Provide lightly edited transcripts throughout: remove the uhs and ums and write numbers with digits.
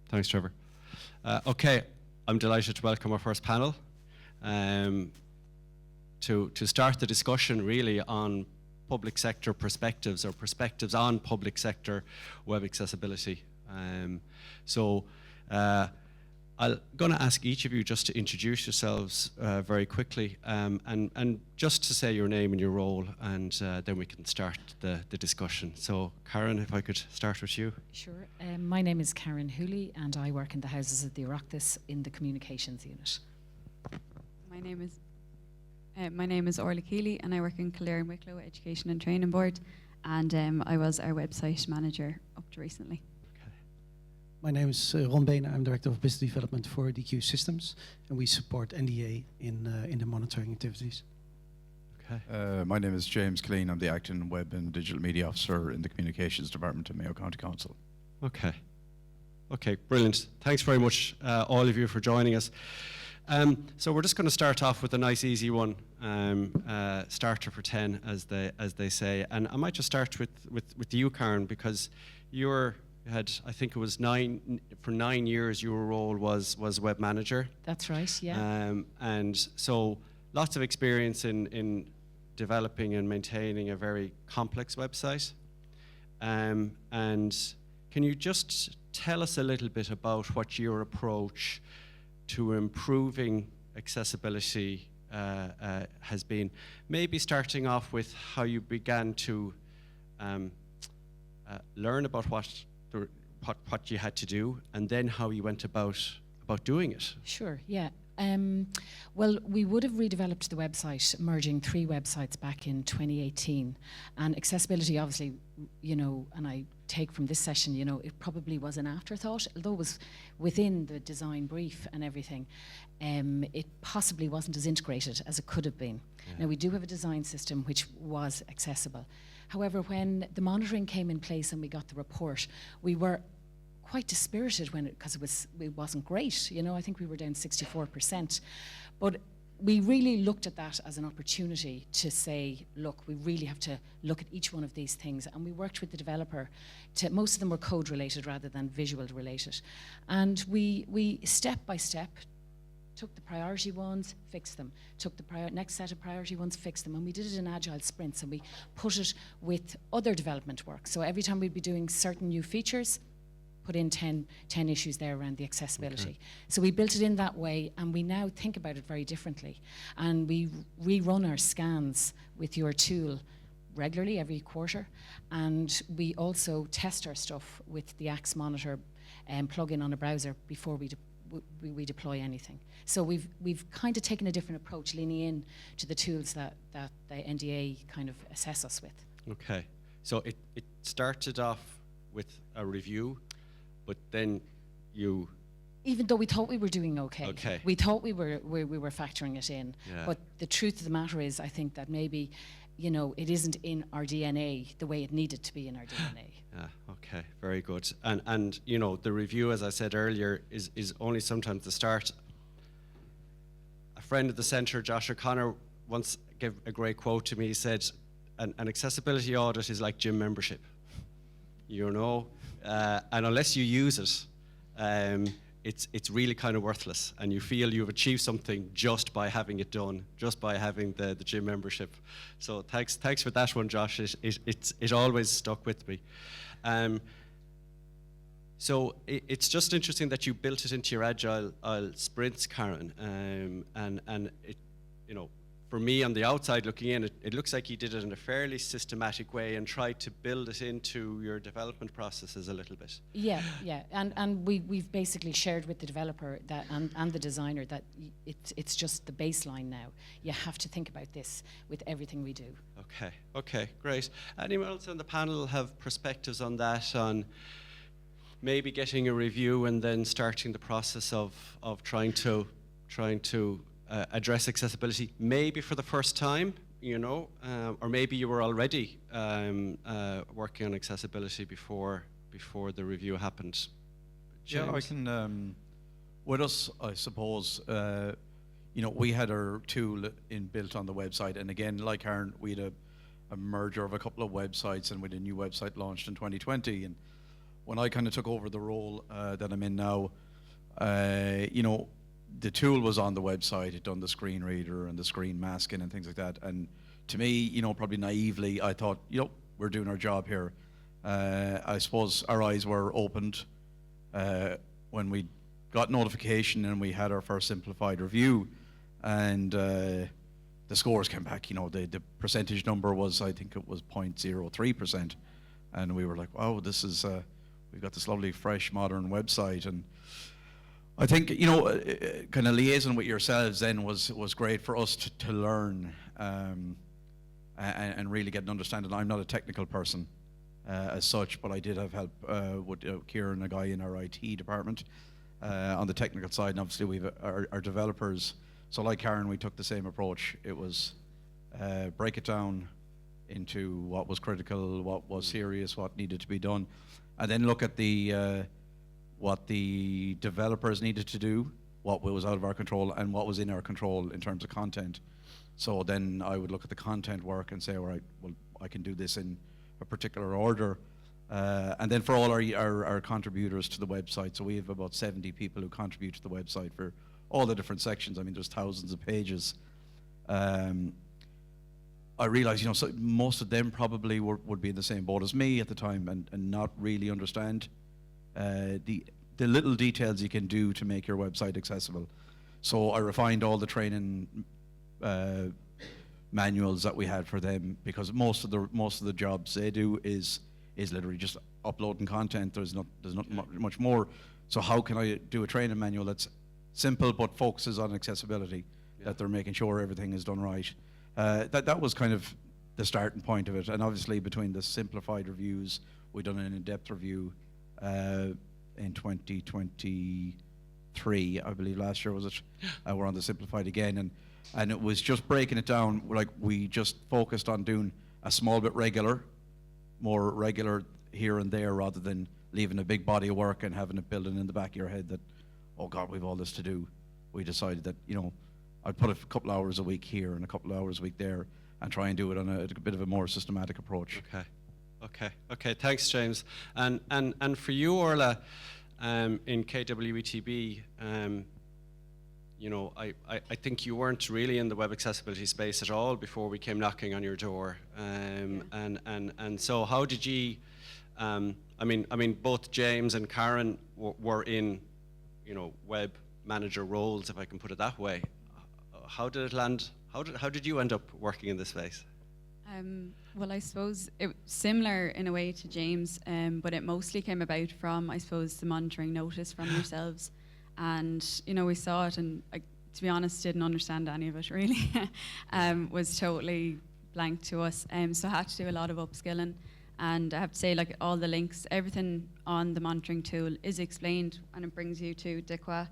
Thanks, Trevor. Okay, I'm delighted to welcome our first panel to start the discussion really on public sector perspectives or perspectives on public sector web accessibility. I'm going to ask each of you just to introduce yourselves very quickly and just to say your name and your role, and then we can start the discussion. So Karen, if I could start with you. Sure. My name is Karen Hooley and I work in the Houses of the Oireachtas in the Communications Unit. My name is Orla Keeley and I work in Kildare and Wicklow Education and Training Board, and I was our website manager up to recently. My name is Ron Benen. I'm Director of Business Development for DQ Systems, and we support NDA in the monitoring activities. Okay. My name is James Killeen. I'm the Acting Web and Digital Media Officer in the Communications Department of Mayo County Council. Okay. Okay, brilliant. Thanks very much, all of you, for joining us. So we're just going to start off with a nice, easy one, starter for 10, as they say. And I might just start with you, Karen, because you had, I think it was 9 years, your role was web manager. That's right, yeah. And so lots of experience in developing and maintaining a very complex website. And can you just tell us a little bit about what your approach to improving accessibility has been? Maybe starting off with how you began to learn about what you had to do, and then how you went about doing it. Sure, yeah. Well, we would have redeveloped the website, merging 3 websites back in 2018. And accessibility, obviously, and I take from this session, it probably was an afterthought, although it was within the design brief and everything. It possibly wasn't as integrated as it could have been. Yeah. Now, we do have a design system which was accessible. However, when the monitoring came in place and we got the report, we were quite dispirited because it wasn't great. I think we were down 64%. But we really looked at that as an opportunity to say, look, we really have to look at each one of these things. And we worked with the developer most of them were code related rather than visual related. And we step by step took the priority ones, fixed them, took the next set of priority ones, fixed them, and we did it in agile sprints, and we put it with other development work. So every time we'd be doing certain new features, put in 10 issues there around the accessibility. Okay. So we built it in that way, and we now think about it very differently. And we rerun our scans with your tool regularly, every quarter, and we also test our stuff with the Axe Monitor plugin on a browser before we deploy anything. So we've kind of taken a different approach, leaning in to the tools that the NDA kind of assess us with. Okay, so it started off with a review, but then you... Even though we thought we were doing okay. We thought we were factoring it in. Yeah. But the truth of the matter is, I think that maybe, it isn't in our DNA the way it needed to be in our DNA. Yeah, okay, very good. And the review, as I said earlier, is only sometimes the start. A friend of the centre, Josh O'Connor, once gave a great quote to me. He said, an accessibility audit is like gym membership. And unless you use it, it's really kind of worthless, and you feel you've achieved something just by having it done, just by having the gym membership. So thanks for that one, Josh. It always stuck with me. So it's just interesting that you built it into your agile sprints, Karen. And it, for me on the outside looking in, it looks like you did it in a fairly systematic way and tried to build it into your development processes a little bit. Yeah. And we've basically shared with the developer that and the designer that it's just the baseline now. You have to think about this with everything we do. Okay, great. Anyone else on the panel have perspectives on that, on maybe getting a review and then starting the process of trying to address accessibility, maybe for the first time, or maybe you were already working on accessibility before the review happened. James? Yeah, I can. With us, I suppose, we had our tool built on the website, and again, like Aaron, we had a merger of a couple of websites, and with a new website launched in 2020, and when I kind of took over the role that I'm in now, you know, the tool was on the website. It done the screen reader and the screen masking and things like that. And to me, you know, probably naively, I thought, you know, we're doing our job here. I suppose our eyes were opened when we got notification and we had our first simplified review, and the scores came back. You know, the percentage number was, I think it was 0.03%, and we were like, wow, this is we've got this lovely, fresh, modern website. And I think, you know, kind of liaison with yourselves then was great for us to learn and really get an understanding. I'm not a technical person as such, but I did have help with Kieran, a guy in our IT department, on the technical side. And obviously we've our developers. So like Karen, we took the same approach. It was break it down into what was critical, what was serious, what needed to be done, and then look at the what the developers needed to do, what was out of our control, and what was in our control in terms of content. So then I would look at the content work and say, all right, well, I can do this in a particular order. And then for all our contributors to the website, so we have about 70 people who contribute to the website for all the different sections. I mean, there's thousands of pages. I realize, you know, so most of them probably would be in the same boat as me at the time and not really understand the little details you can do to make your website accessible. So I refined all the training manuals that we had for them, because most of the jobs they do is literally just uploading content. There's not much more. So how can I do a training manual that's simple but focuses on accessibility, that they're making sure everything is done right. That was kind of the starting point of it. And obviously between the simplified reviews, we've done an in-depth review in 2023, I believe last year was it. We're on the simplified again, and it was just breaking it down. Like, we just focused on doing a small bit more regular here and there, rather than leaving a big body of work and having it building in the back of your head that, oh God, we've all this to do. We decided that, you know, I'd put a couple hours a week here and a couple of hours a week there and try and do it on a bit of a more systematic approach. Okay. Thanks, James. And for you, Orla, in KWETB, you know, I think you weren't really in the web accessibility space at all before we came knocking on your door. And so how did you? I mean, both James and Karen were in, you know, web manager roles, if I can put it that way. How did it land? How did you end up working in this space? Well, I suppose it similar in a way to James, but it mostly came about from, I suppose, the monitoring notice from yourselves. And, you know, we saw it, and I, to be honest, didn't understand any of it really. Was totally blank to us. So I had to do a lot of upskilling. And I have to say, like, all the links, everything on the monitoring tool is explained, and it brings you to DICWA,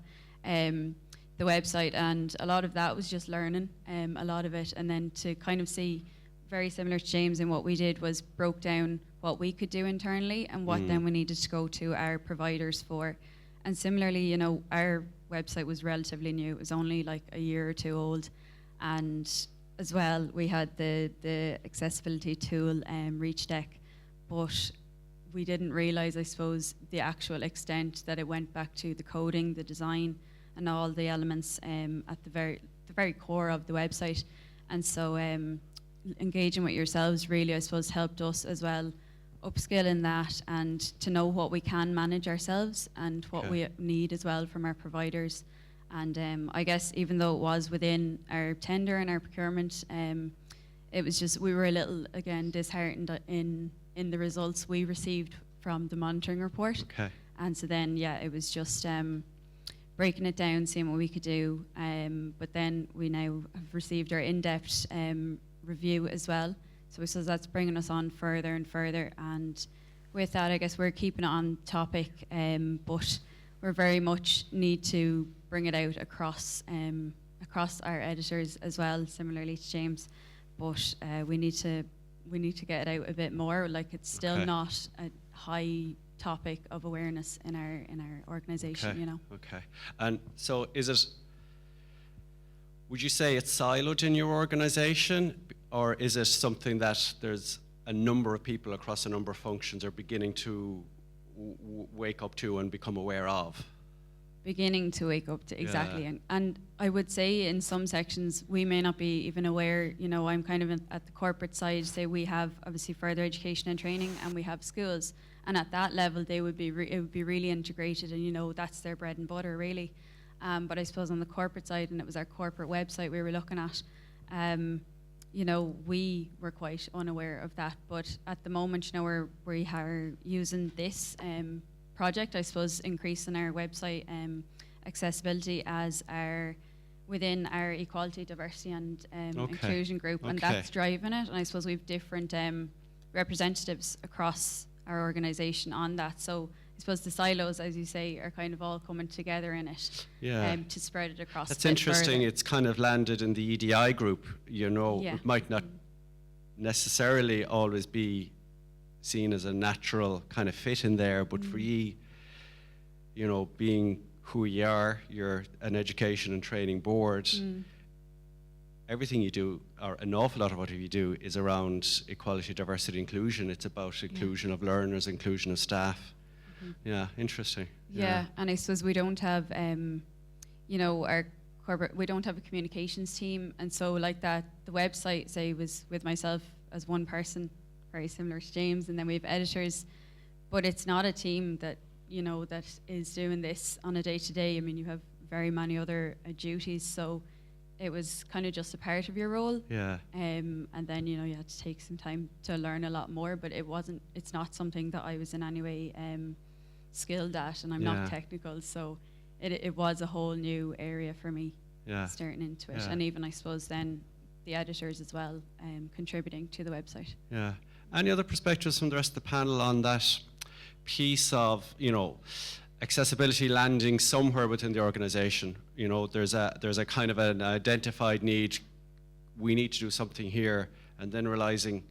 the website. And a lot of that was just learning, a lot of it. And then to kind of see, very similar to James, and what we did was broke down what we could do internally and what then we needed to go to our providers for. And similarly, you know, our website was relatively new. It was only like a year or two old. And as well, we had the accessibility tool, ReachDeck, but we didn't realize, I suppose, the actual extent that it went back to the coding, the design, and all the elements at the very core of the website. And so engaging with yourselves really, I suppose, helped us as well upskill in that, and to know what we can manage ourselves and what we need as well from our providers. And I guess even though it was within our tender and our procurement, it was just, we were a little, again, disheartened in the results we received from the monitoring report. And so then, yeah, it was just breaking it down, seeing what we could do. But then we now have received our in-depth review as well. So that's bringing us on further and further. And with that, I guess we're keeping it on topic, but we very much need to bring it out across our editors as well, similarly to James. But we need to get it out a bit more. Like, it's still not a high topic of awareness in our organisation, you know. And so would you say it's siloed in your organisation, or is it something that there's a number of people across a number of functions are beginning to wake up to and become aware of? Beginning to wake up to, exactly. Yeah. And I would say in some sections we may not be even aware. You know, I'm kind of at the corporate side. Say we have obviously further education and training, and we have schools, and at that level they would be it would be really integrated, and you know that's their bread and butter really. But I suppose on the corporate side, and it was our corporate website we were looking at, you know, we were quite unaware of that. But at the moment, you know, we are using this project, I suppose, increasing our website accessibility as within our equality, diversity and inclusion group, and that's driving it. And I suppose we've different representatives across our organisation on that. So I suppose the silos, as you say, are kind of all coming together in it to spread it across. That's a bit interesting. further. It's kind of landed in the EDI group. You know, Yeah. it might not necessarily always be seen as a natural kind of fit in there, but for you know, being who you are, you're an education and training board. Everything you do, or an awful lot of what you do, is around equality, diversity, inclusion. It's about inclusion of learners, inclusion of staff. Yeah, interesting. Yeah, and I suppose we don't have, you know, our corporate, we don't have a communications team, and so like that, the website, say, was with myself as one person, very similar to James, and then we have editors, but it's not a team that, you know, that is doing this on a day-to-day. I mean, you have very many other duties, so it was kind of just a part of your role. Yeah. And then, you know, you had to take some time to learn a lot more, but it's not something that I was in any way skilled at, and I'm not technical, so it was a whole new area for me starting into it. And even I suppose then the editors as well contributing to the website. Yeah. Any other perspectives from the rest of the panel on that piece of, you know, accessibility landing somewhere within the organization? You know, there's a kind of an identified need. We need to do something here, and then realizing,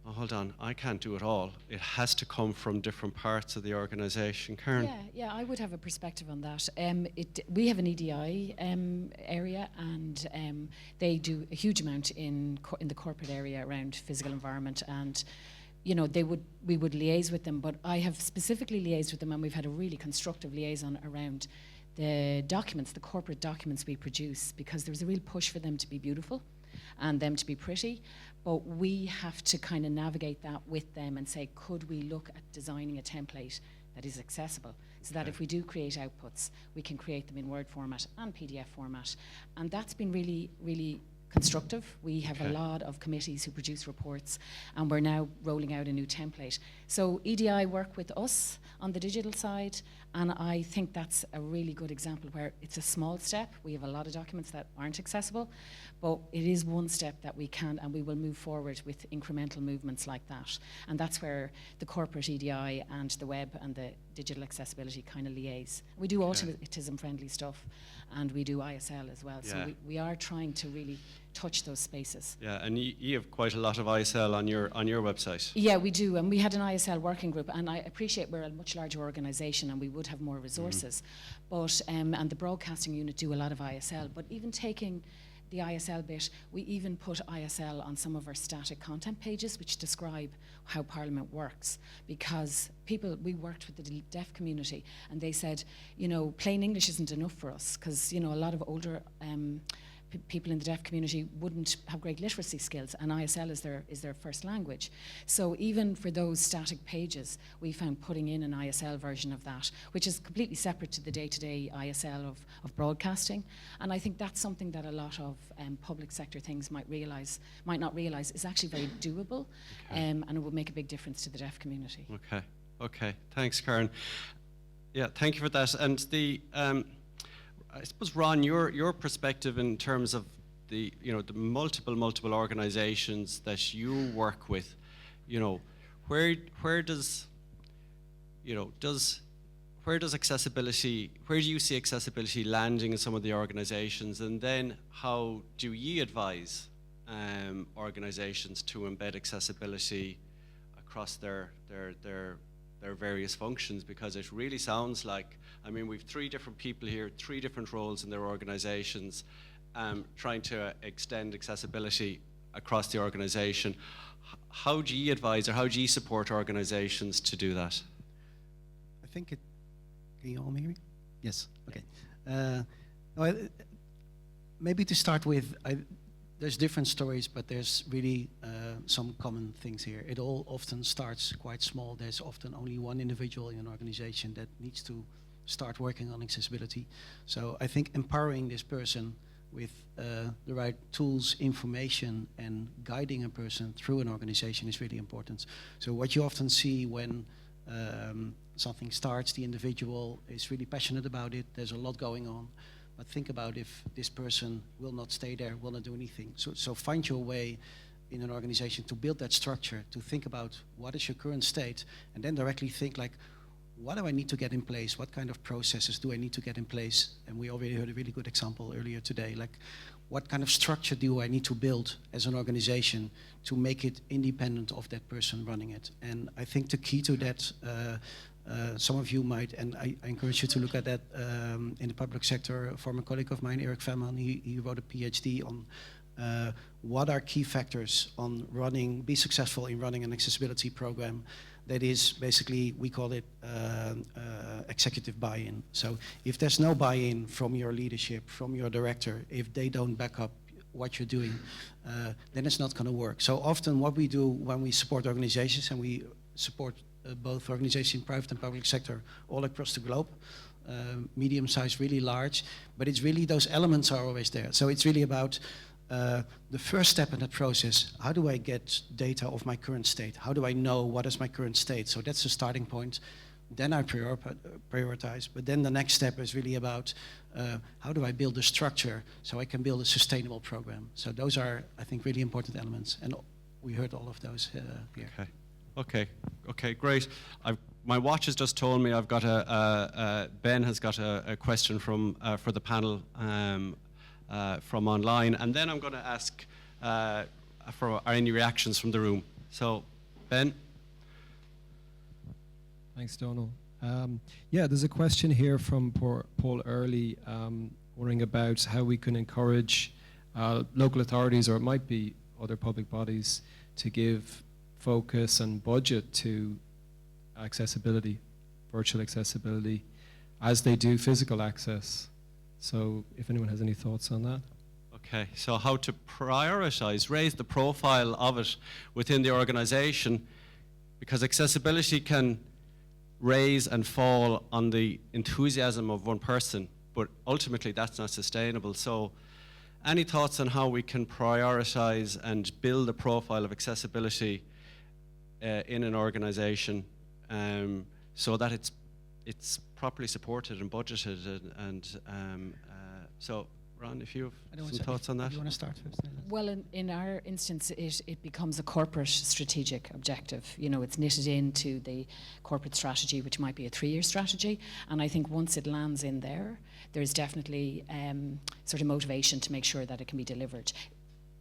oh, hold on, I can't do it all. It has to come from different parts of the organization. Karen? Yeah, I would have a perspective on that. We have an EDI area, and they do a huge amount in the corporate area around physical environment, and you know, we would liaise with them, but I have specifically liaised with them, and we've had a really constructive liaison around the documents, the corporate documents we produce, because there's a real push for them to be beautiful and them to be pretty, but we have to kind of navigate that with them and say, could we look at designing a template that is accessible, so that if we do create outputs, we can create them in Word format and PDF format. And that's been really, really constructive. We have a lot of committees who produce reports, and we're now rolling out a new template. So EDI work with us on the digital side, and I think that's a really good example where it's a small step. We have a lot of documents that aren't accessible, but it is one step that we can, and we will move forward with incremental movements like that. And that's where the corporate EDI and the web and the digital accessibility kind of liaise. We do autism-friendly stuff, and we do ISL as well. So we are trying to really touch those spaces. Yeah, and you have quite a lot of ISL on your website. Yeah, we do, and we had an ISL working group, and I appreciate we're a much larger organisation and we would have more resources, but and the broadcasting unit do a lot of ISL, but even taking the ISL bit, we even put ISL on some of our static content pages which describe how Parliament works, because we worked with the deaf community, and they said, you know, plain English isn't enough for us, because, you know, a lot of older people in the deaf community wouldn't have great literacy skills, and ISL is their first language. So even for those static pages, we found putting in an ISL version of that, which is completely separate to the day-to-day ISL of broadcasting. And I think that's something that a lot of public sector things might not realise is actually very doable, and it will make a big difference to the deaf community. Okay. Thanks, Karen. Yeah, thank you for that. And the I suppose, Ron, your perspective in terms of the multiple organizations that you work with, you know, where does accessibility, where do you see accessibility landing in some of the organizations, and then how do you advise organizations to embed accessibility across their various functions? Because it really sounds like, I mean, we've 3 different people here, 3 different roles in their organizations, trying to extend accessibility across the organization. How do you advise, or how do you support organizations to do that? think it. Can you all hear me? Yes. Okay. No, maybe to start with, there's different stories, but there's really some common things here. It all often starts quite small. There's often only one individual in an organization that needs to start working on accessibility. So I think empowering this person with the right tools, information, and guiding a person through an organization is really important. So what you often see when something starts, the individual is really passionate about it, there's a lot going on, but think about if this person will not stay there, will not do anything. So find your way in an organization to build that structure, to think about what is your current state, and then directly think like, what do I need to get in place? What kind of processes do I need to get in place? And we already heard a really good example earlier today, like what kind of structure do I need to build as an organization to make it independent of that person running it? And I think the key to that, some of you might, and I encourage you to look at that in the public sector. A former colleague of mine, Eric Veman, he wrote a PhD on what are key factors on be successful in running an accessibility program. That is basically, we call it executive buy-in. So if there's no buy-in from your leadership, from your director, if they don't back up what you're doing, then it's not going to work. So often what we do when we support organizations, and we support both organizations in private and public sector all across the globe, medium size, really large, but it's really those elements are always there. So it's really about the first step in that process. How do I get data of my current state? How do I know what is my current state? So that's the starting point. Then I prioritize, but then the next step is really about how do I build a structure so I can build a sustainable program. So those are, I think, really important elements, and we heard all of those here. Okay, great. My watch has just told me I've got Ben has got a question from for the panel from online, and then I'm going to ask for any reactions from the room. So, Ben. Thanks, Donal. Yeah, there's a question here from Paul Early, wondering about how we can encourage local authorities, or it might be other public bodies, to give focus and budget to accessibility, virtual accessibility, as they do physical access. So if anyone has any thoughts on that. Okay, so how to prioritize, raise the profile of it within the organization, because accessibility can raise and fall on the enthusiasm of one person, but ultimately that's not sustainable. So any thoughts on how we can prioritize and build a profile of accessibility in an organization so that it's properly supported and budgeted, and so Ron, if you have some thoughts on that. You want to start first? Well, in our instance, it becomes a corporate strategic objective. You know, it's knitted into the corporate strategy, which might be a 3-year strategy. And I think once it lands in there, there's definitely sort of motivation to make sure that it can be delivered.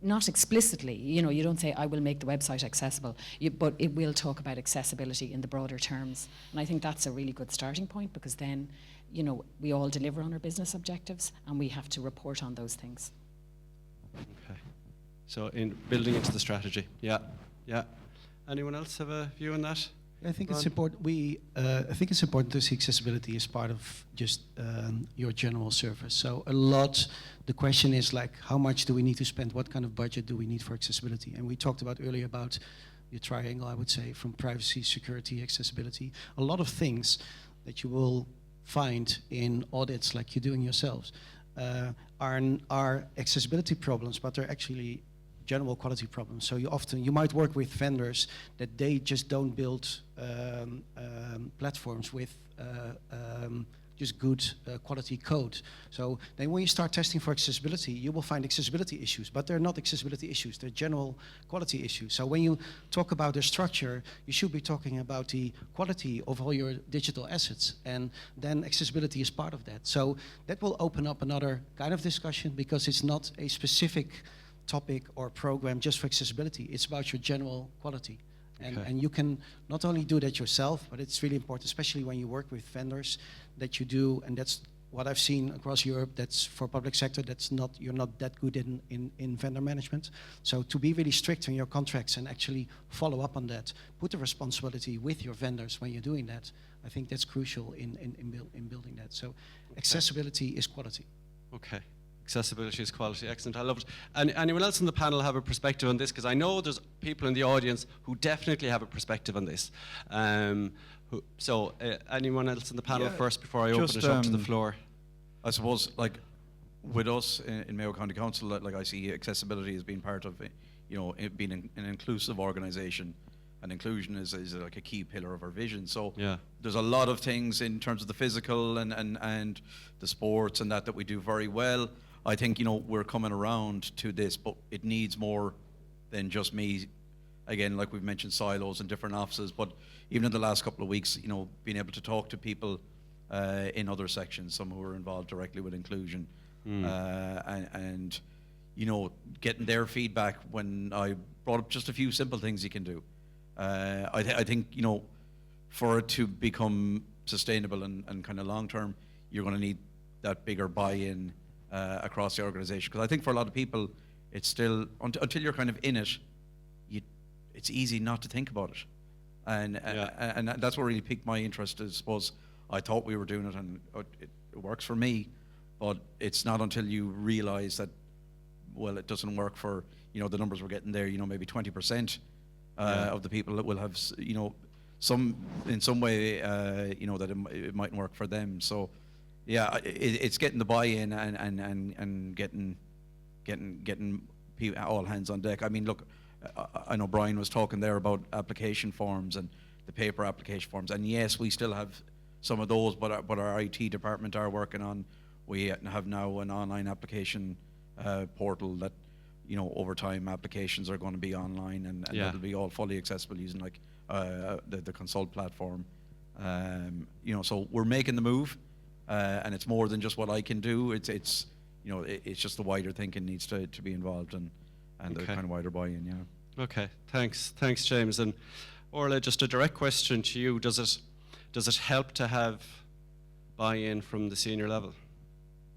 Not explicitly, you know, you don't say, I will make the website accessible, but it will talk about accessibility in the broader terms. And I think that's a really good starting point, because then, you know, we all deliver on our business objectives and we have to report on those things. Okay. So in building into the strategy. Yeah. Anyone else have a view on that? I think Ron? it's important. I think it's important to see accessibility as part of just your general service. So the question is like, how much do we need to spend? What kind of budget do we need for accessibility? And we talked about earlier about the triangle, I would say, from privacy, security, accessibility. A lot of things that you will find in audits like you're doing yourselves are accessibility problems, but they're actually general quality problems. So you might work with vendors that they just don't build platforms with just good quality code. So then when you start testing for accessibility, you will find accessibility issues, but they're not accessibility issues, they're general quality issues. So when you talk about the structure, you should be talking about the quality of all your digital assets, and then accessibility is part of that. So that will open up another kind of discussion, because it's not a specific topic or program just for accessibility, it's about your general quality. And you can not only do that yourself, but it's really important, especially when you work with vendors, that you do, and that's what I've seen across Europe, that's for public sector, that's not, you're not that good in vendor management. So to be really strict on your contracts and actually follow up on that, put the responsibility with your vendors when you're doing that, I think that's crucial in building that. So accessibility is quality. Okay. Accessibility is quality. Excellent. I love it. And anyone else on the panel have a perspective on this? Because I know there's people in the audience who definitely have a perspective on this. Anyone else in the panel Yeah, first before I open just, it up to the floor? I suppose, like, with us in Mayo County Council, like I see accessibility as being part of, it being an inclusive organisation, and inclusion is like a key pillar of our vision. So Yeah. there's a lot of things in terms of the physical and the sports and that we do very well. I think, we're coming around to this, but it needs more than just me. Again, like we've mentioned, silos and different offices, but even in the last couple of weeks, being able to talk to people in other sections, some who are involved directly with inclusion, and getting their feedback when I brought up just a few simple things you can do. I think, for it to become sustainable and kind of long term, you're going to need that bigger buy-in across the organization. Because I think for a lot of people, it's still, until you're kind of in it, it's easy not to think about it. And that's what really piqued my interest. I suppose I thought we were doing it, and it works for me, but it's not until you realize that, well, it doesn't work for, the numbers we're getting there, maybe 20% of the people that will have, some in some way, that it mightn't work for them. So, yeah, it's getting the buy-in and getting all hands on deck. I mean, look, I know Brian was talking there about application forms and the paper application forms, and yes, we still have some of those, but our IT department are working on. We have now an online application portal that, over time applications are going to be online, and that'll be all fully accessible using like the Consult platform. So we're making the move, and it's more than just what I can do. It's just the wider thinking needs to be involved, and the kind of wider buy-in. Yeah. Okay. Thanks, James. And Orla, just a direct question to you: Does it help to have buy-in from the senior level?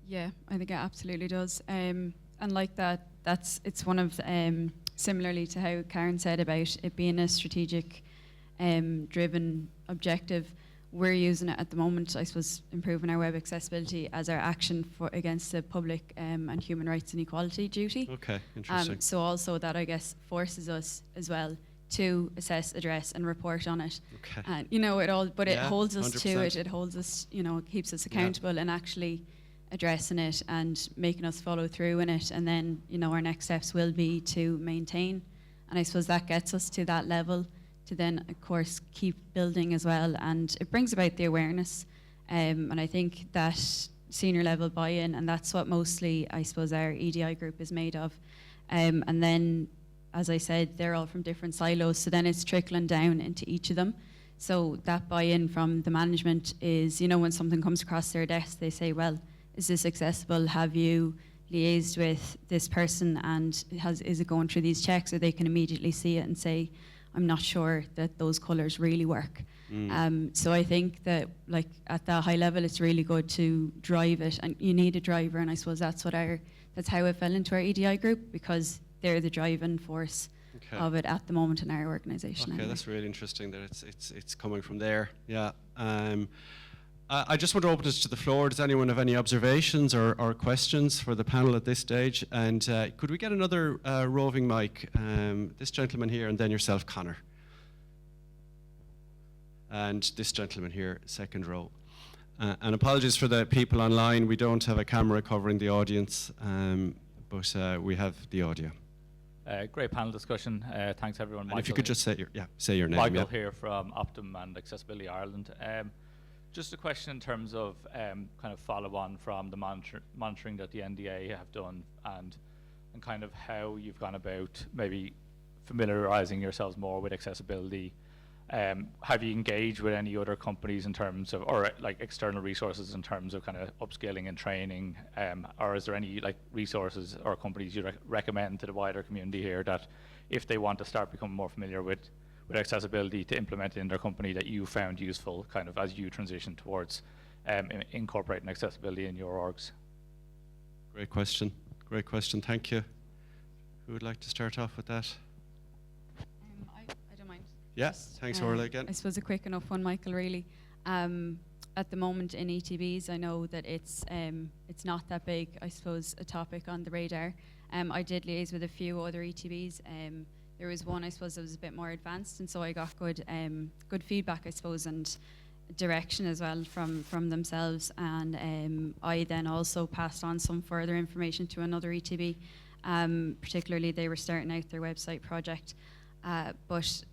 Yeah, I think it absolutely does. And like it's one of similarly to how Karen said about it being a strategic driven objective. We're using it at the moment, I suppose, improving our web accessibility as our action against the public and human rights and equality duty. Okay, interesting. So also that, I guess, forces us as well to assess, address, and report on it. Okay. And it holds us 100%. to it. It holds us, it keeps us accountable and actually addressing it and making us follow through in it. And then, our next steps will be to maintain. And I suppose that gets us to that level to then, of course, keep building as well. And it brings about the awareness. And I think that senior level buy-in, and that's what mostly, I suppose, our EDI group is made of. And then, as I said, they're all from different silos, so then it's trickling down into each of them. So that buy-in from the management is, when something comes across their desk, they say, well, is this accessible? Have you liaised with this person, and is it going through these checks? Or they can immediately see it and say, I'm not sure that those colours really work. So I think that, like, at that high level, it's really good to drive it, and you need a driver, and I suppose that's how it fell into our EDI group, because they're the driving force of it at the moment in our organisation. Okay, anyway. that's really interesting that it's coming from there. Yeah. I just want to open it to the floor. Does anyone have any observations or questions for the panel at this stage? And could we get another roving mic? This gentleman here, and then yourself, Connor. And this gentleman here, second row. And apologies for the people online. We don't have a camera covering the audience, but we have the audio. Great panel discussion. Thanks everyone. And if you could just say your name. Michael Yeah. here from Optum and Accessibility Ireland. Just a question in terms of kind of follow on from the monitoring that the NDA have done, and kind of how you've gone about maybe familiarising yourselves more with accessibility. Have you engaged with any other companies in terms of, or like external resources in terms of kind of upskilling and training, or is there any like resources or companies you recommend to the wider community here that if they want to start becoming more familiar with accessibility to implement in their company that you found useful kind of as you transition towards incorporating accessibility in your orgs? Great question. Great question. Thank you. Who would like to start off with that? I don't mind. Yes. Thanks, Orla, again. I suppose a quick enough one, Michael, really. At the moment in ETBs, I know that it's not that big, I suppose, a topic on the radar. I did liaise with a few other ETBs. There was one, I suppose, that was a bit more advanced, and so I got good feedback, I suppose, and direction as well from themselves. And I then also passed on some further information to another ETB. Particularly, they were starting out their website project, but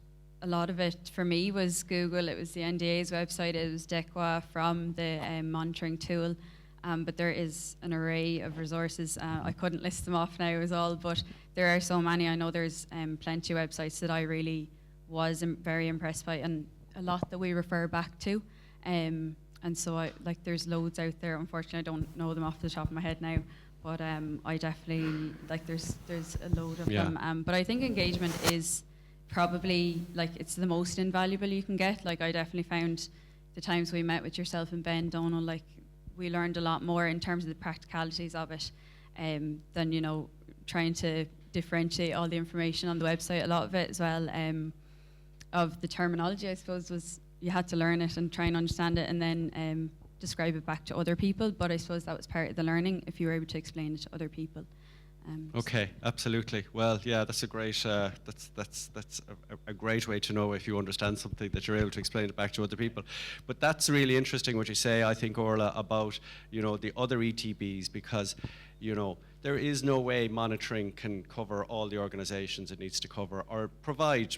a lot of it for me was Google. It was the NDA's website. It was DECWA from the monitoring tool. But there is an array of resources. I couldn't list them off now as all, but there are so many. I know there's plenty of websites that I really was very impressed by, and a lot that we refer back to. And so there's loads out there. Unfortunately, I don't know them off the top of my head now, but I definitely, there's a load of them. But I think engagement is probably it's the most invaluable you can get. I definitely found the times we met with yourself and Ben Donald, we learned a lot more in terms of the practicalities of it than trying to differentiate all the information on the website. A lot of it as well of the terminology, I suppose, was you had to learn it and try and understand it and then describe it back to other people. But I suppose that was part of the learning, if you were able to explain it to other people. Okay, absolutely. Well, yeah, that's a great that's a great way to know if you understand something that you're able to explain it back to other people. But that's really interesting what you say, I think, Orla, about the other ETBs, because there is no way monitoring can cover all the organizations it needs to cover or provide,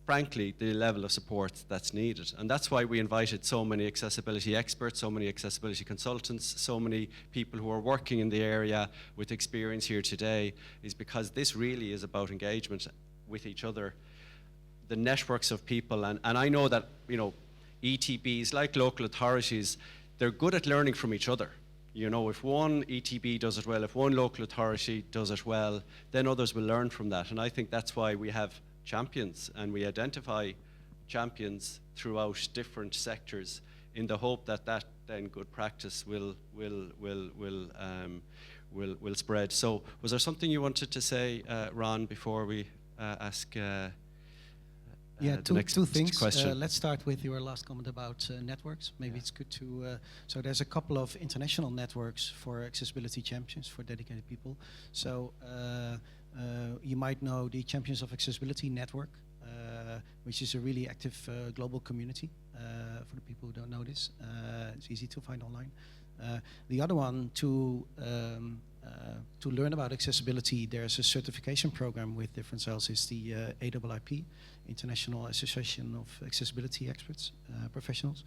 frankly, the level of support that's needed. And that's why we invited so many accessibility experts, so many accessibility consultants, so many people who are working in the area with experience here today, is because this really is about engagement with each other, the networks of people. And I know that, ETBs, like local authorities, they're good at learning from each other. If one ETB does it well, if one local authority does it well, then others will learn from that. And I think that's why we have champions, and we identify champions throughout different sectors in the hope that then good practice will spread. So was there something you wanted to say, Ron, before we ask two things. Question? Let's start with your last comment about networks. Maybe it's good to so there's a couple of international networks for accessibility champions, for dedicated people. So you might know the Champions of Accessibility Network, which is a really active global community for the people who don't know this. It's easy to find online. The other one, to learn about accessibility, there's a certification program with different cells, is the AIIP, International Association of Accessibility Experts, Professionals.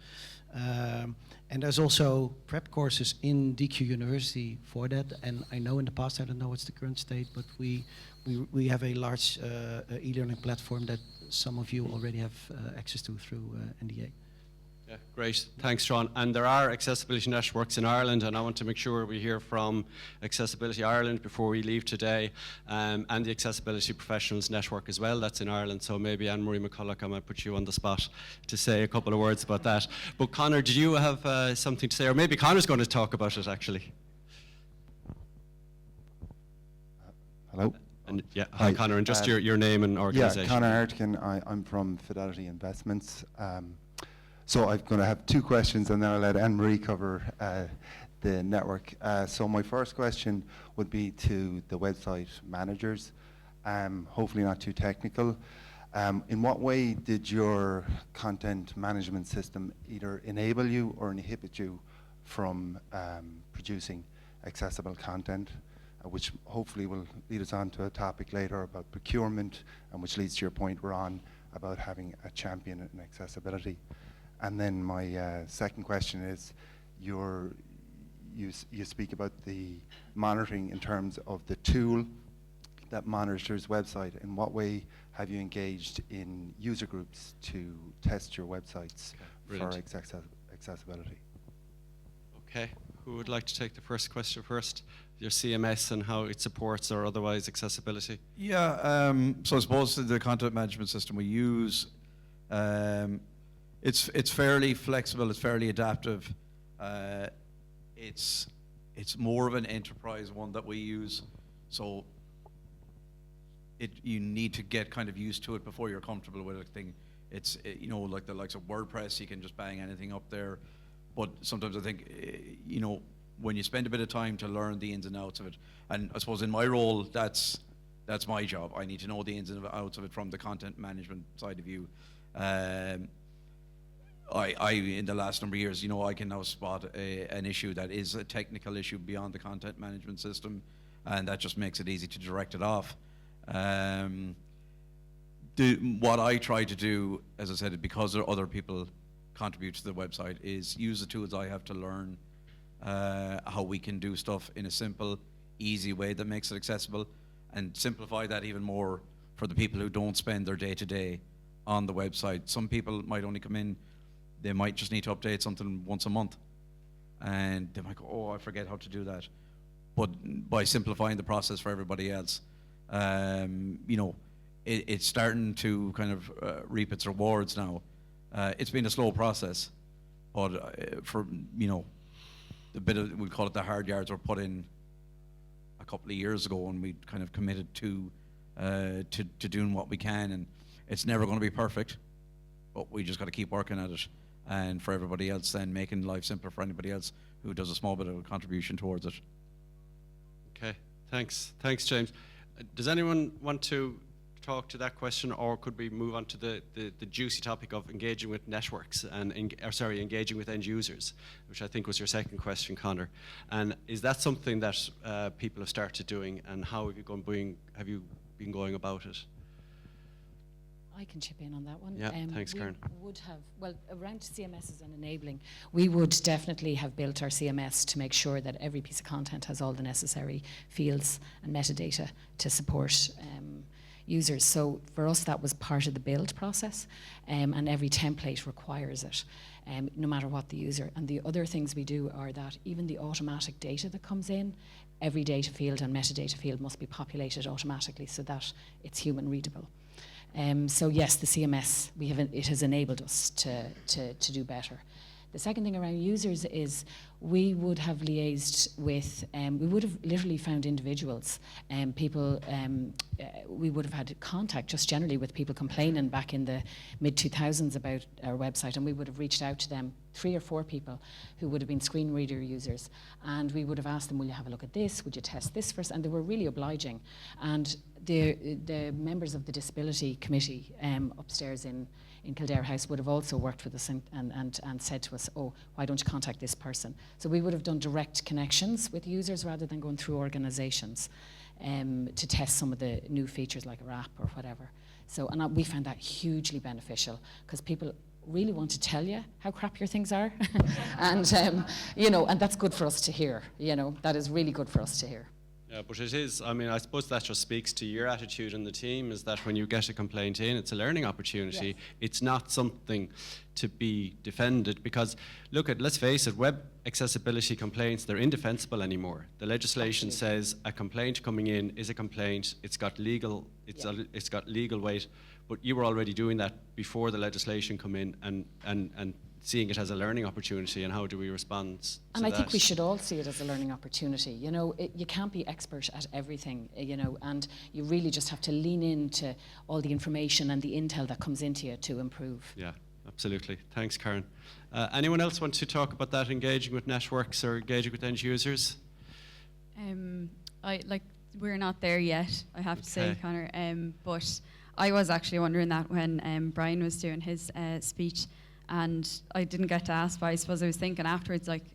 And there's also prep courses in DQ University for that. And I know in the past, I don't know what's the current state, but we have a large e-learning platform that some of you already have access to through NDA. Yeah, great. Thanks, Sean. And there are accessibility networks in Ireland, and I want to make sure we hear from Accessibility Ireland before we leave today, and the Accessibility Professionals Network as well. That's in Ireland, so maybe Anne-Marie McCulloch, I might put you on the spot to say a couple of words about that. But Conor, did you have something to say? Or maybe Conor's going to talk about it, actually. Hello. And, yeah, hi, Conor, and just your name and organisation. Yeah, Conor Artican. I'm from Fidelity Investments. So I'm going to have two questions, and then I'll let Anne-Marie cover the network. So my first question would be to the website managers, hopefully not too technical. In what way did your content management system either enable you or inhibit you from producing accessible content, which hopefully will lead us on to a topic later about procurement, and which leads to your point, Ron, about having a champion in accessibility. And then my second question is, you speak about the monitoring in terms of the tool that monitors website. In what way have you engaged in user groups to test your websites for accessibility? Okay, who would like to take the first question first? Your CMS and how it supports or otherwise accessibility? Yeah, so I suppose the content management system we use, it's fairly flexible, it's fairly adaptive. It's more of an enterprise one that we use, so you need to get kind of used to it before you're comfortable with a thing. You know, like the likes of WordPress, you can just bang anything up there. But sometimes I think, you know, when you spend a bit of time to learn the ins and outs of it, and I suppose in my role, that's my job. I need to know the ins and outs of it from the content management side of view. I in the last number of years, you know, I can now spot an issue that is a technical issue beyond the content management system, and that just makes it easy to direct it off. What I try to do, as I said, because other people contribute to the website, is use the tools I have to learn how we can do stuff in a simple, easy way that makes it accessible, and simplify that even more for the people who don't spend their day-to-day on the website. Some people might only come in, they might just need to update something once a month, and they might go, oh, I forget how to do that. But by simplifying the process for everybody else, you know, it's starting to kind of reap its rewards now. It's been a slow process, but for, you know, the bit of, we'll call it the hard yards, were put in a couple of years ago, and we kind of committed to doing what we can, and it's never going to be perfect, but we just got to keep working at it. And for everybody else, then making life simpler for anybody else who does a small bit of a contribution towards it. Okay, thanks, James. Does anyone want to talk to that question, or could we move on to the juicy topic of engaging with networks and engaging with end users, which I think was your second question, Conor? And is that something that people have started doing, and how have you been going about it? I can chip in on that one. Yeah, thanks, Karen. We would have, well, around CMSs and enabling, we would definitely have built our CMS to make sure that every piece of content has all the necessary fields and metadata to support users. So for us, that was part of the build process, and every template requires it, no matter what the user. And the other things we do are that even the automatic data that comes in, every data field and metadata field must be populated automatically so that it's human readable. So yes, the CMS, it has enabled us to do better. The second thing around users is we would have liaised with, we would have literally found individuals, people, we would have had contact just generally with people complaining back in the mid-2000s about our website, and we would have reached out to them, 3 or 4 people who would have been screen reader users, and we would have asked them, will you have a look at this, would you test this first? And they were really obliging. And the members of the disability committee upstairs in Kildare House would have also worked with us and said to us, oh, why don't you contact this person? So we would have done direct connections with users rather than going through organisations to test some of the new features like a app or whatever. So, and we found that hugely beneficial because people really want to tell you how crap your things are. And, you know, and that's good for us to hear, you know, that is really good for us to hear. Yeah, but it is, I mean, I suppose that just speaks to your attitude in the team, is that when you get a complaint in, it's a learning opportunity. Yes. It's not something to be defended, because, let's face it, web accessibility complaints, they're indefensible anymore. The legislation Absolutely. says a complaint coming in is a complaint, it's got legal weight, but you were already doing that before the legislation come in, and seeing it as a learning opportunity, and how do we respond to And that? I think we should all see it as a learning opportunity. You know, you can't be expert at everything, you know, and you really just have to lean into all the information and the intel that comes into you to improve. Yeah, absolutely. Thanks, Karen. Anyone else want to talk about that, engaging with networks or engaging with end users? We're not there yet, I have to say, Okay. Conor. But I was actually wondering that when Brian was doing his speech, and I didn't get to ask, but I suppose I was thinking afterwards, like,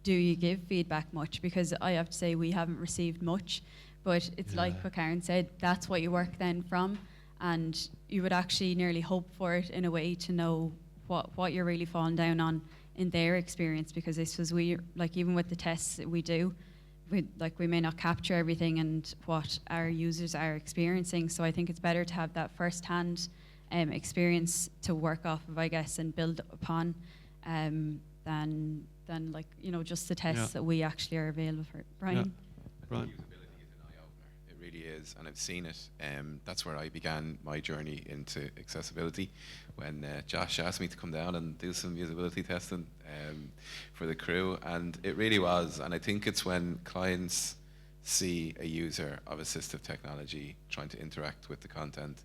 do you give feedback much? Because I have to say we haven't received much, but it's like what Karen said, that's what you work then from, and you would actually nearly hope for it in a way to know what you're really falling down on in their experience, because I suppose we, like, even with the tests that we do, we may not capture everything and what our users are experiencing, so I think it's better to have that first-hand experience to work off of, I guess, and build upon, than like, you know, just the tests that we actually are available for. Brian? Right. Usability is an eye-opener. It really is, and I've seen it. That's where I began my journey into accessibility, when Josh asked me to come down and do some usability testing for the crew, and it really was. And I think it's when clients see a user of assistive technology trying to interact with the content,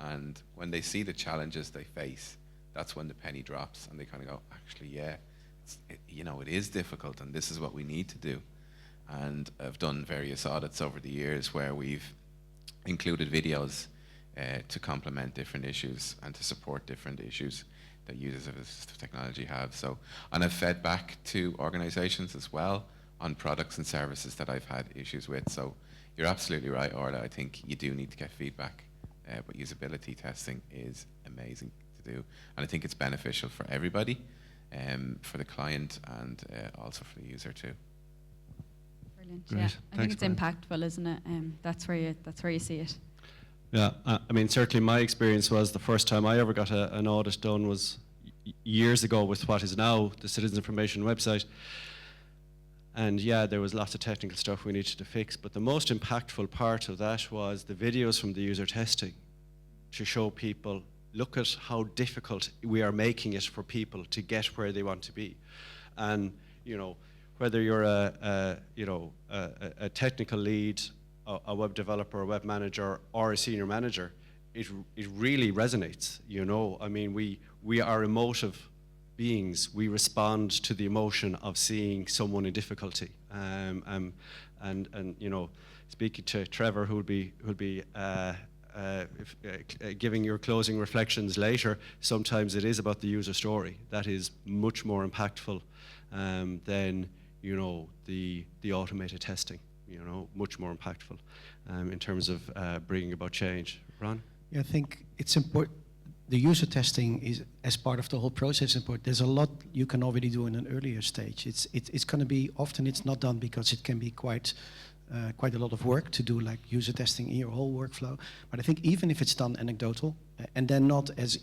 and when they see the challenges they face, that's when the penny drops, and they kind of go, actually, yeah, it is difficult, and this is what we need to do. And I've done various audits over the years where we've included videos to complement different issues and to support different issues that users of assistive technology have. So, and I've fed back to organizations as well on products and services that I've had issues with. So you're absolutely right, Orla. I think you do need to get feedback, but usability testing is amazing to do. And I think it's beneficial for everybody, for the client and also for the user too. Brilliant. Great. Yeah, I Thanks, think it's Brian. impactful, isn't it? That's where you see it. Yeah, I mean, certainly my experience was the first time I ever got an audit done was years ago with what is now the Citizens Information website. And yeah, there was lots of technical stuff we needed to fix, but the most impactful part of that was the videos from the user testing to show people, look at how difficult we are making it for people to get where they want to be. And, whether you're a technical lead, a web developer, a web manager, or a senior manager, it really resonates. I mean, we are emotive beings. We respond to the emotion of seeing someone in difficulty. And speaking to Trevor, who'll be giving your closing reflections later, sometimes it is about the user story. That is much more impactful than the automated testing. Much more impactful in terms of bringing about change. Ron? Yeah, I think it's important. The user testing is, as part of the whole process, important. There's a lot you can already do in an earlier stage. It's going to be, often it's not done because it can be quite a lot of work to do, like user testing in your whole workflow. But I think even if it's done anecdotal, and then not as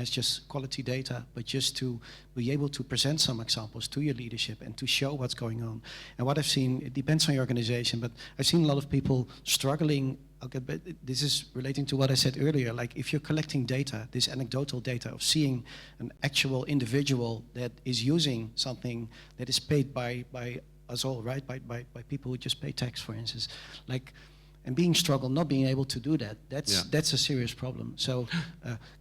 just quality data, but just to be able to present some examples to your leadership and to show what's going on. And what I've seen, it depends on your organization, but I've seen a lot of people struggling. Okay, but this is relating to what I said earlier. Like, if you're collecting data, this anecdotal data of seeing an actual individual that is using something that is paid by us all, right? By people who just pay tax, for instance, and not being able to do that, that's a serious problem. So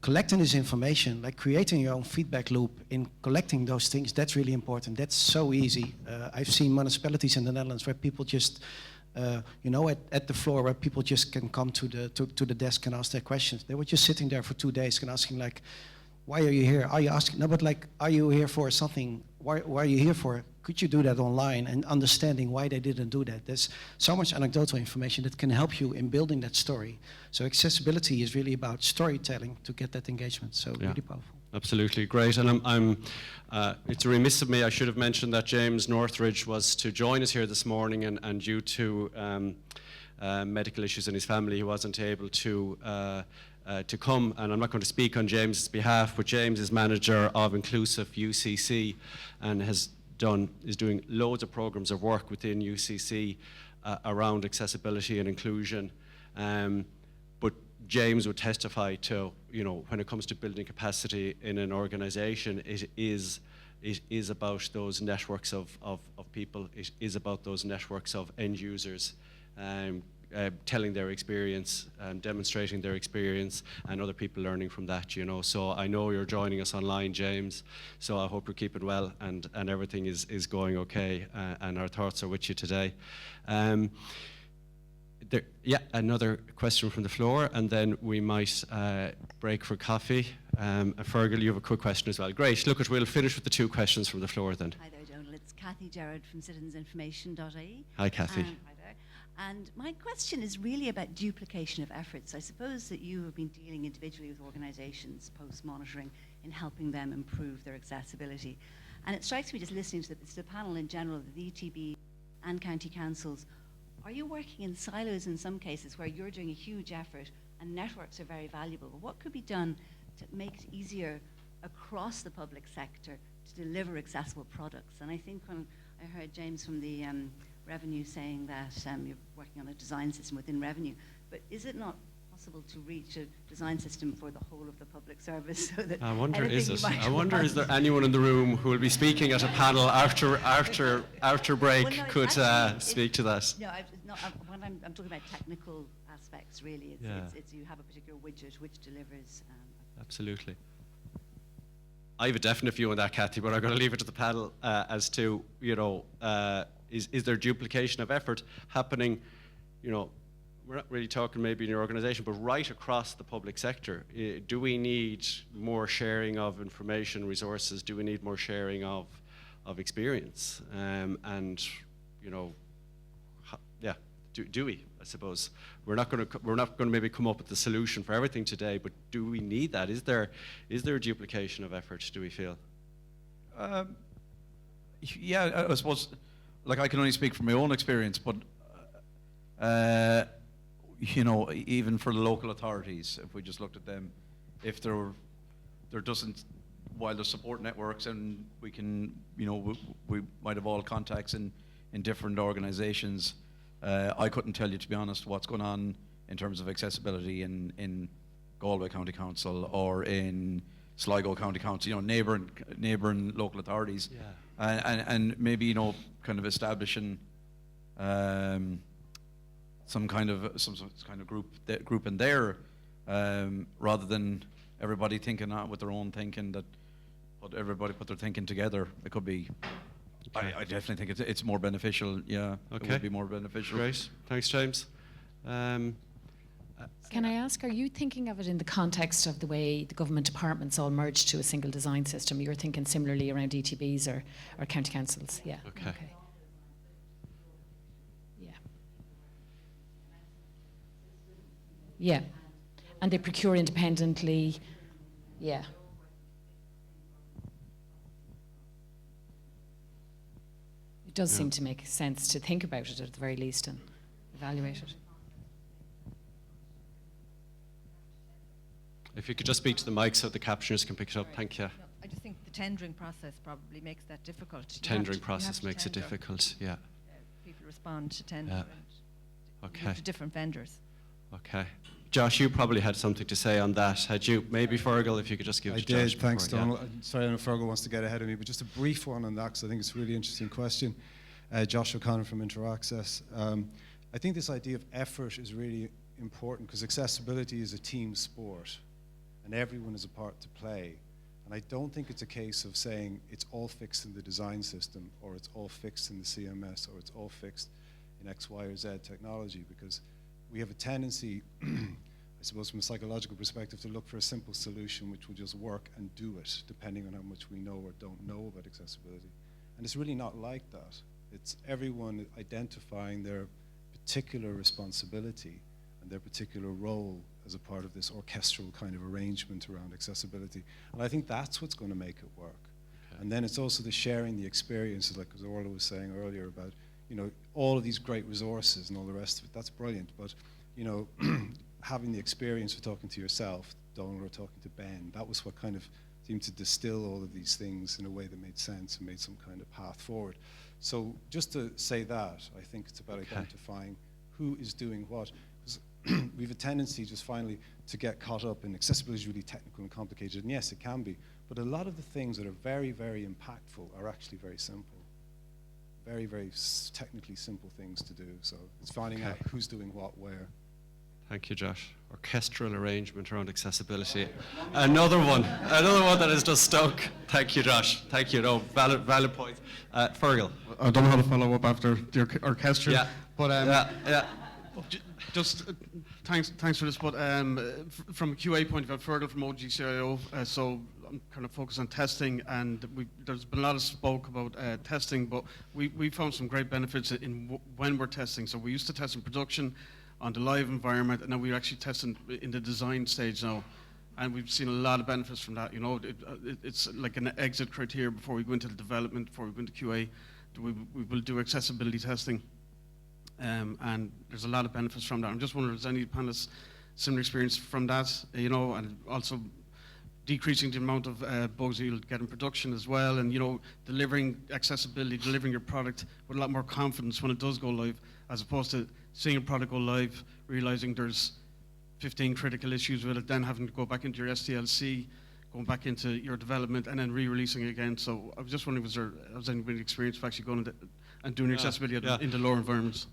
collecting this information, like creating your own feedback loop in collecting those things, that's really important. That's so easy. I've seen municipalities in the Netherlands where people just at the floor, where people just can come to the desk and ask their questions. They were just sitting there for 2 days and asking, like, why are you here? Are you asking? No, but like, are you here for something? Why are you here for? Could you do that online? And understanding why they didn't do that. There's so much anecdotal information that can help you in building that story. So accessibility is really about storytelling to get that engagement. So really powerful. Absolutely, great. And it's remiss of me, I should have mentioned that James Northridge was to join us here this morning, and due to medical issues in his family, he wasn't able to come. And I'm not going to speak on James's behalf, but James is manager of Inclusive UCC and is doing loads of programs of work within UCC around accessibility and inclusion. But James would testify to, when it comes to building capacity in an organization, it is about those networks of people. It is about those networks of end users, telling their experience, demonstrating their experience, and other people learning from that, So I know you're joining us online, James, so I hope you're keeping well and everything is going okay, and our thoughts are with you today. Another question from the floor, and then we might break for coffee. Fergal, you have a quick question as well. Great. Look, we'll finish with the 2 questions from the floor then. Hi there, Donal. It's Kathy Jarrett from citizensinformation.ie. Hi, Kathy. Hi there. And my question is really about duplication of efforts. I suppose that you have been dealing individually with organisations post-monitoring in helping them improve their accessibility. And it strikes me, just listening to the panel in general, the ETB and county councils, are you working in silos in some cases where you're doing a huge effort and networks are very valuable? But what could be done to make it easier across the public sector to deliver accessible products? And I think when I heard James from the revenue saying that you're working on a design system within revenue, but is it not possible to reach a design system for the whole of the public service so that I wonder, anything is you it? might I wonder, is want- there anyone in the room who will be speaking at a panel after break Well, no, could actually, speak to that? No, when I'm talking about technical aspects, really. It's you have a particular widget which delivers. Absolutely. I have a definite view on that, Kathy, but I'm going to leave it to the panel as to, is there duplication of effort happening, we're not really talking maybe in your organisation, but right across the public sector. Do we need more sharing of information, resources? Do we need more sharing of experience? Do we? I suppose we're not going to maybe come up with the solution for everything today, but do we need that? Is there a duplication of effort? Do we feel? Yeah, I suppose. Like, I can only speak from my own experience, but even for the local authorities, if we just looked at them, if there doesn't, while there's support networks and we can, we might have all contacts in different organisations. I couldn't tell you, to be honest, what's going on in terms of accessibility in Galway County Council or in Sligo County Council, neighbouring local authorities. Yeah. And maybe, kind of establishing some kind of group in there, rather than everybody thinking out with their own thinking, that everybody put their thinking together. It could be. Okay. I definitely think it's more beneficial. Yeah, Okay. It would be more beneficial. Great. Thanks, James. Can I ask, are you thinking of it in the context of the way the government departments all merged to a single design system? You're thinking similarly around ETBs or county councils? Yeah. Okay. Yeah. Yeah. And they procure independently. Yeah. It does seem to make sense to think about it at the very least and evaluate it. If you could just speak to the mic so the captioners can pick it up. Thank you. No, I just think the tendering process probably makes that difficult. Tendering process makes it tender. difficult. Yeah. People respond to tender Yeah. and Okay. to different vendors. Okay. Josh, you probably had something to say on that. Had you? Maybe Fergal, if you could just give it I to Josh. did, thanks, before, yeah. Donald. Sorry, I know Fergal wants to get ahead of me, but just a brief one on that, because I think it's a really interesting question. Josh O'Connor from Interaccess. I think this idea of effort is really important, because accessibility is a team sport, and everyone has a part to play. And I don't think it's a case of saying it's all fixed in the design system, or it's all fixed in the CMS, or it's all fixed in X, Y, or Z technology, because we have a tendency, I suppose from a psychological perspective, to look for a simple solution which will just work and do it, depending on how much we know or don't know about accessibility. And it's really not like that. It's everyone identifying their particular responsibility and their particular role as a part of this orchestral kind of arrangement around accessibility. And I think that's what's going to make it work. Okay. And then it's also the sharing the experiences, like as Orla was saying earlier about, all of these great resources and all the rest of it. That's brilliant. But, having the experience of talking to yourself, Donald, or talking to Ben, that was what kind of seemed to distill all of these things in a way that made sense and made some kind of path forward. So just to say that, I think it's about identifying who is doing what. Because we have a tendency just finally to get caught up in accessibility is really technical and complicated. And yes, it can be. But a lot of the things that are very, very impactful are actually very simple. Very, very technically simple things to do. So it's finding out who's doing what, where. Thank you, Josh. Orchestral arrangement around accessibility. Another one that is just stuck. Thank you, Josh. Thank you. No, valid point. Fergal. I don't know how to follow up after the orchestra. Yeah. But yeah. Just thanks for this. But from a QA point of view, Fergal from OGCIO. So I'm kind of focused on testing, and there's been a lot of spoke about testing, but we found some great benefits in when we're testing. So we used to test in production on the live environment, and now we're actually testing in the design stage now, and we've seen a lot of benefits from that. It's like an exit criteria before we go into the development, before we go into QA. We will do accessibility testing, and there's a lot of benefits from that. I'm just wondering, is any panelists similar experience from that? And also decreasing the amount of bugs that you'll get in production as well, and delivering accessibility, delivering your product with a lot more confidence when it does go live, as opposed to seeing a product go live, realizing there's 15 critical issues with it, then having to go back into your SDLC, going back into your development, and then re-releasing it again. So I was just wondering, was anybody experienced of actually going and doing accessibility in the lower environments?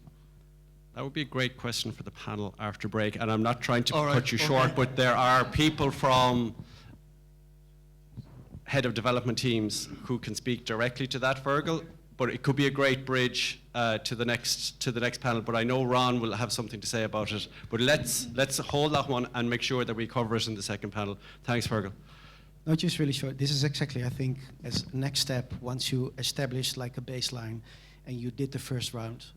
That would be a great question for the panel after break, and I'm not trying to All right, cut you short, but there are people from head of development teams who can speak directly to that, Fergal, but it could be a great bridge to the next panel. But I know Ron will have something to say about it. But let's hold that one and make sure that we cover it in the second panel. Thanks, Fergal. No, just really short. This is exactly, I think, as a next step, once you establish like a baseline and you did the first round,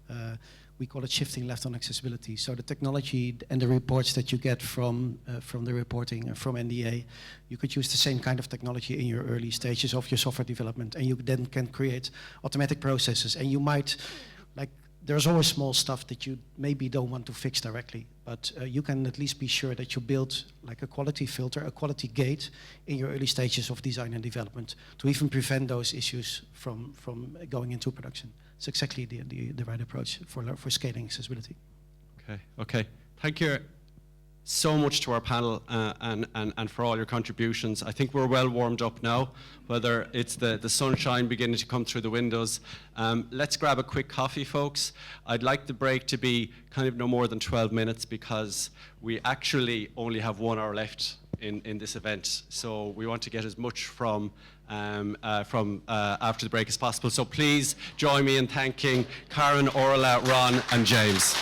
we call it shifting left on accessibility. So the technology and the reports that you get from the reporting and from NDA, you could use the same kind of technology in your early stages of your software development, and you then can create automatic processes. And you might, like, there's always small stuff that you maybe don't want to fix directly, but you can at least be sure that you build like a quality filter, a quality gate in your early stages of design and development to even prevent those issues from going into production. It's exactly the right approach for scaling accessibility. Okay. Thank you so much to our panel and for all your contributions. I think we're well warmed up now, whether it's the sunshine beginning to come through the windows. Let's grab a quick coffee, folks. I'd like the break to be kind of no more than 12 minutes because we actually only have 1 hour left in this event. So we want to get as much from after the break as possible. So please join me in thanking Karen, Orla, Ron and James.